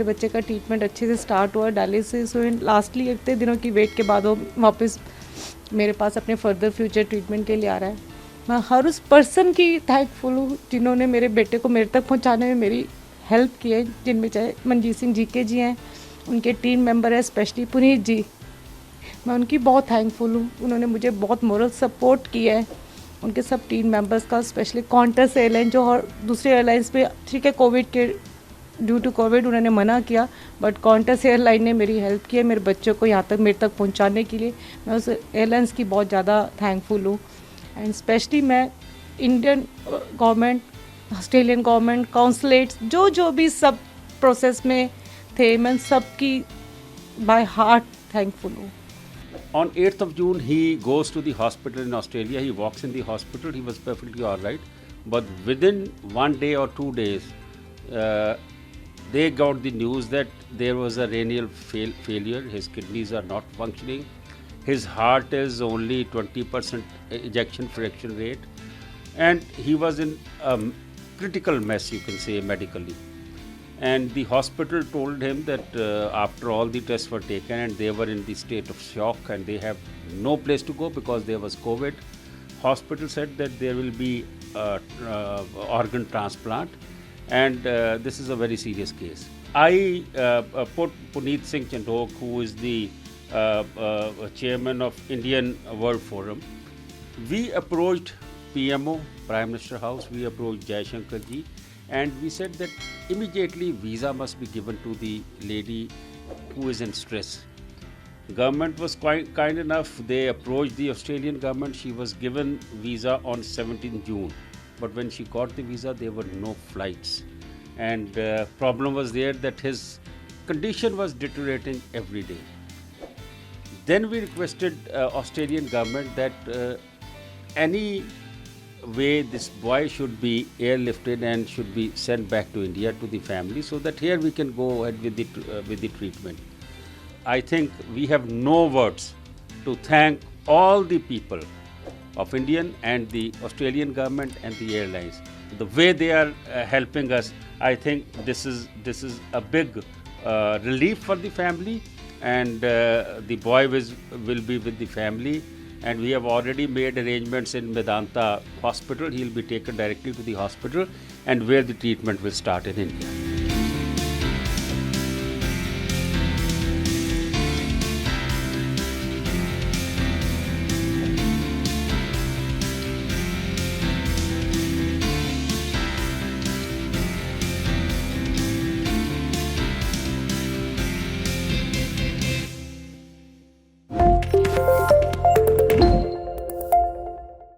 बच्चे का ट्रीटमेंट अच्छे से स्टार्ट हुआ डायलिसिस हुए, लास्टली इतने दिनों की वेट के बाद वो वापस मेरे पास अपने फर्दर फ्यूचर ट्रीटमेंट के लिए आ रहा है। मैं हर उस पर्सन की थैंकफुल हूँ जिन्होंने मेरे बेटे को मेरे तक पहुँचाने में मेरी हेल्प की है, जिनमें चाहे मनजीत सिंह जीके जी हैं, उनके टीम मेंबर है स्पेशली पुनीत जी, मैं उनकी बहुत थैंकफुल हूँ। उन्होंने मुझे बहुत मोरल सपोर्ट किया है, उनके सब टीम मेंबर्स का, स्पेशली कॉन्टस एयरलाइन जो और दूसरे एयरलाइंस पे ठीक है कोविड के ड्यू टू कोविड उन्होंने मना किया, बट कॉन्टस एयरलाइन ने मेरी हेल्प की है मेरे बच्चों को यहाँ तक मेरे तक पहुँचाने के लिए। मैं उस एयरलाइंस की बहुत ज़्यादा थैंकफुल हूँ। एंड स्पेशली मैं इंडियन गवर्नमेंट, ऑस्ट्रेलियन गवर्नमेंट, काउंसलेट्स जो भी सब प्रोसेस में थे, मैं सबकी बाय हार्ट थैंकफुल हूँ। On 8th of June, he goes to the hospital in Australia. He walks in the hospital. He was perfectly all right. But within 1 day or 2 days, they got the news that there was a renal failure. His kidneys are not functioning. His heart is only 20% ejection fraction rate. And he was in a critical mess, you can say, medically. And the hospital told him that after all the tests were taken and they were in the state of shock and they have no place to go because there was COVID, hospital said that there will be organ transplant and this is a very serious case. I put Puneet Singh Chandok, who is the chairman of Indian World Forum. We approached PMO, Prime Minister House, we approached Jaishankar ji, and we said that immediately visa must be given to the lady who is in stress. Government was quite kind enough. They approached the Australian government. She was given visa on 17 June. But when she got the visa, there were no flights. And problem was there that his condition was deteriorating every day. Then we requested Australian government that any way this boy should be airlifted and should be sent back to India to the family so that here we can go ahead with the treatment. I think we have no words to thank all the people of Indian and the Australian government and the airlines. The way they are helping us, I think this is a big relief for the family, and the boy will be with the family. And we have already made arrangements in Medanta Hospital. He will be taken directly to the hospital and where the treatment will start in India.